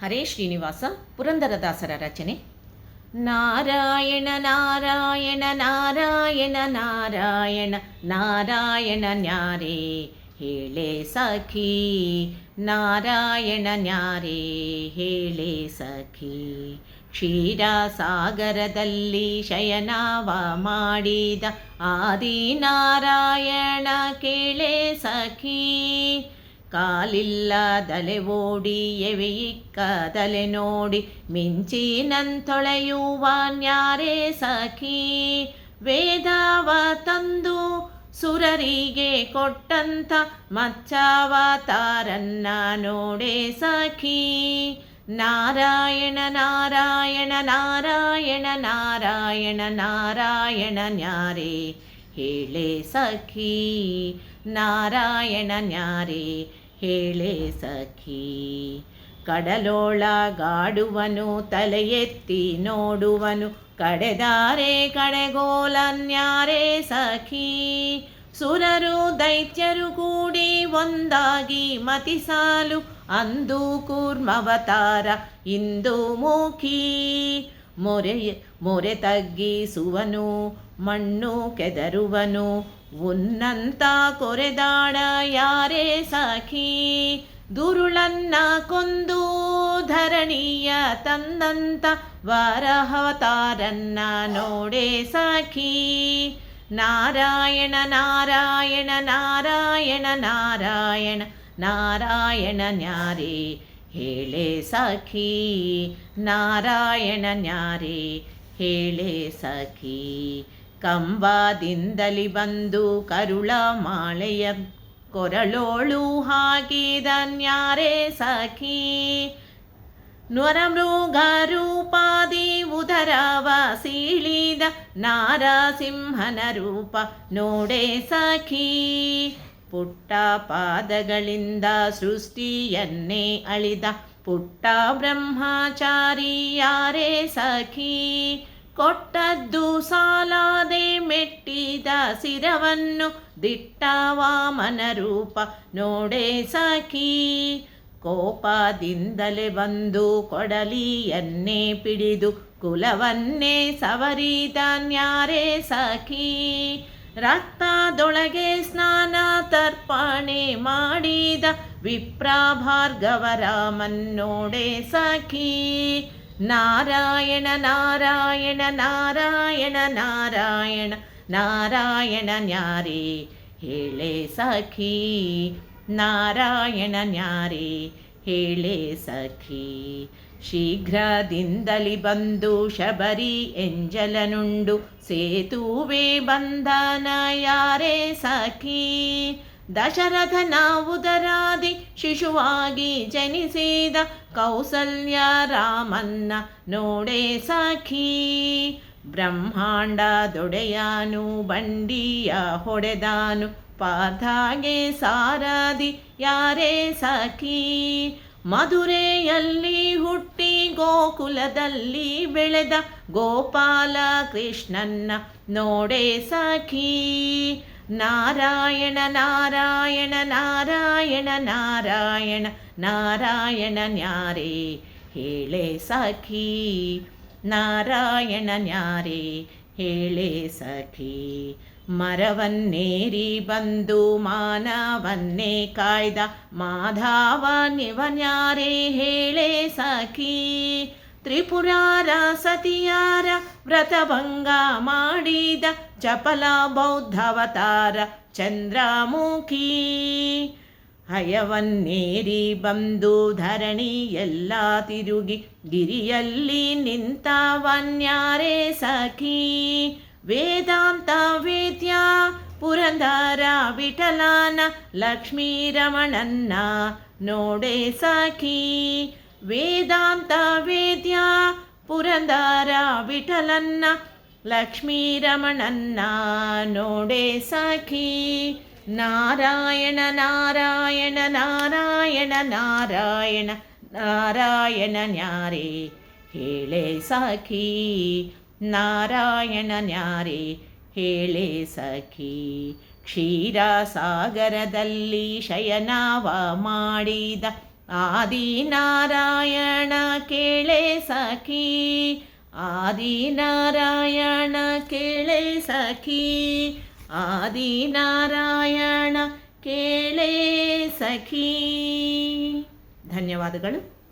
ಹರೇ ಶ್ರೀನಿವಾಸ ಪುರಂದರದಾಸರ ರಚನೆ. ನಾರಾಯಣ ನಾರಾಯಣ ನಾರಾಯಣ ನಾರಾಯಣ ನಾರಾಯಣ ನ್ಯಾರೇ ಹೇಳೆ ಸಖಿ, ನಾರಾಯಣ ನ್ಯಾರೇ ಹೇಳೆ ಸಖಿ. ಕ್ಷೀರಸಾಗರದಲ್ಲಿ ಶಯನವ ಮಾಡಿದ ಆದಿನಾರಾಯಣ ಕೇಳೆ ಸಖಿ. ಕಾಲಿಲ್ಲದಲೆ ಓಡಿ ಎವೆಯಿಕ್ಕದಲೆ ನೋಡಿ ಮಿಂಚಿನಂತೊಳೆಯುವ ನ್ಯಾರೇ ಸಖಿ. ವೇದವ ತಂದು ಸುರರಿಗೆ ಕೊಟ್ಟಂಥ ಮಚ್ಚಾವತಾರನ್ನ ನೋಡೆ ಸಖಿ. ನಾರಾಯಣ ನಾರಾಯಣ ನಾರಾಯಣ ನಾರಾಯಣ ನಾರಾಯಣ ನ್ಯಾರೇ ಹೇಳೆ ಸಖಿ, ನಾರಾಯಣ ನ್ಯಾರೇ ಹೇಳೆ ಸಖಿ. ಕಡಲೊಳಗಾಡುವನು ತಲೆ ಎತ್ತಿ ನೋಡುವನು, ಕಡೆದಾರೆ ಕಡೆಗೋಲ ನ್ಯಾರೇ ಸಖಿ. ಸುರರು ದೈತ್ಯರು ಕೂಡಿ ಒಂದಾಗಿ ಮತಿಸಾಲು, ಅಂದು ಕೂರ್ಮವತಾರ ಇಂದು ಮುಖಿ. ಮೊರೆ ತಗ್ಗಿಸುವನು ಮಣ್ಣು ಕೆದರುವನು, ಉನ್ನಂತ ಕೊರೆದಾಡ ಯಾರೇ ಸಖಿ. ದುರುಳನ್ನ ಕೊಂದು ಧರಣಿಯ ತಂದಂತ ವರಹವತಾರನ್ನ ನೋಡೆ ಸಖಿ. ನಾರಾಯಣ ನಾರಾಯಣ ನಾರಾಯಣ ನಾರಾಯಣ ನಾರಾಯಣ ನ್ಯಾರೇ ಹೇಳೆ ಸಖಿ. ನಾರಾಯಣ ನ್ಯಾರೇ ಹೇಳೆ ಸಖಿ. ಕಂಬದಿಂದಲಿ ಬಂದು ಕರುಳ ಮಾಳೆಯ ಕೊರಳೋಳು ಹಾಕಿದ ನ್ಯಾರೇ ಸಖಿ. ನರಮೃಗ ರೂಪಾದಿ ಉದರವ ಸೀಳಿದ ನಾರಸಿಂಹನ ರೂಪ ನೋಡೆ ಸಖಿ. ಪುಟ್ಟ ಪಾದಗಳಿಂದ ಸೃಷ್ಟಿಯನ್ನೇ ಅಳಿದ ಪುಟ್ಟ ಬ್ರಹ್ಮಚಾರಿ ಯಾರೇ ಸಖಿ. ಕೊಟ್ಟದ್ದು ಸಾಲಾದೆ ಮೆಟ್ಟಿದ ಶಿರವನ್ನು ದಿಟ್ಟ ವಾಮನ ರೂಪ ನೋಡೆ ಸಖಿ. ಕೋಪದಿಂದಲೇ ಬಂದು ಕೊಡಲಿಯನ್ನೇ ಪಿಡಿದು ಕುಲವನ್ನೇ ಸವರಿದ ನ್ಯಾರೇ ಸಖಿ. ರಕ್ತದೊಳಗೆ ಸ್ನಾನ ತರ್ಪಣೆ ಮಾಡಿದ ವಿಪ್ರ ಭಾರ್ಗವರಾಮನ್ ನೋಡೆ ಸಖಿ. ನಾರಾಯಣ ನಾರಾಯಣ ನಾರಾಯಣ ನಾರಾಯಣ ನಾರಾಯಣ ನ್ಯಾರೇ ಹೇಳೆ ಸಖಿ. ನಾರಾಯಣ ನ್ಯಾರೇ ಹೇಳೆ ಸಖಿ. ಶೀಘ್ರದಿಂದಲಿ ಬಂದು ಶಬರಿ ಎಂಜಲನುಂಡು ಸೇತುವೆ ಬಂಧನ ಯಾರೇ ಸಖಿ. ದಶರಥನ ಉದರಾದಿ ಶಿಶುವಾಗಿ ಜನಿಸಿದ ಕೌಸಲ್ಯ ರಾಮನ್ನ ನೋಡೆ ಸಖಿ. ಬ್ರಹ್ಮಾಂಡದೊಡೆಯನು ಬಂಡಿಯ ಹೊಡೆದಾನು, ಪಾರ್ಥಾಗೆ ಸಾರದಿ ಯಾರೇ ಸಖಿ. ಮಧುರೆಯಲ್ಲಿ ಹುಟ್ಟಿ ಗೋಕುಲದಲ್ಲಿ ಬೆಳೆದ ಗೋಪಾಲ ಕೃಷ್ಣನ್ನ ನೋಡೆ ಸಖಿ. ನಾರಾಯಣ ನಾರಾಯಣ ನಾರಾಯಣ ನಾರಾಯಣ ನಾರಾಯಣ ನ್ಯಾರೇ ಹೇಳೆ ಸಖಿ. ನಾರಾಯಣ ನ್ಯಾರೇ ಹೇಳೆ ಸಖಿ. ಮರವನ್ನೇರಿ ಬಂದು ಮಾನವನ್ನೇ ಕಾಯ್ದ ಮಾಧವ ನಿವನ್ಯಾರೇ ಹೇಳೆ ಸಖಿ. ತ್ರಿಪುರಾರ ಸತಿಯಾರ ವ್ರತಭಂಗ ಮಾಡಿದ ಚಪಲ ಬೌದ್ಧವತಾರ ಚಂದ್ರಮುಖಿ. ಹಯವನ್ನೇರಿ ಬಂದು ಧರಣಿಯೆಲ್ಲ ತಿರುಗಿ ಗಿರಿಯಲ್ಲಿ ನಿಂತವನ್ಯಾರೇ ಸಖಿ. ವೇದಾಂತ ವೇದ್ಯ ಪುರಂದರ ವಿಠಲನ ಲಕ್ಷ್ಮೀ ರಮಣನ್ನ ನೋಡೆ ಸಖಿ. ವೇದಾಂತ ವೇದ್ಯ ಪುರಂದರ ವಿಠಲನ್ನ ಲಕ್ಷ್ಮೀ ರಮಣನ್ನ ನೋಡೆ ಸಖಿ. ನಾರಾಯಣ ನಾರಾಯಣ ನಾರಾಯಣ ನಾರಾಯಣ ನಾರಾಯಣ ನ್ಯಾರೇ ಹೇಳೆ ಸಖಿ. ನಾರಾಯಣ ನ್ಯಾರೇ ಹೇಳೆ ಸಖಿ. ಕ್ಷೀರಸಾಗರದಲ್ಲಿ ಶಯನವ ಮಾಡಿದ ಆದಿನಾರಾಯಣ ಕೇಳೆ ಸಖಿ, ಆದಿನಾರಾಯಣ ಕೇಳೆ ಸಖಿ, ಆದಿನಾರಾಯಣ ಕೇಳೆ ಸಖಿ. ಧನ್ಯವಾದಗಳು.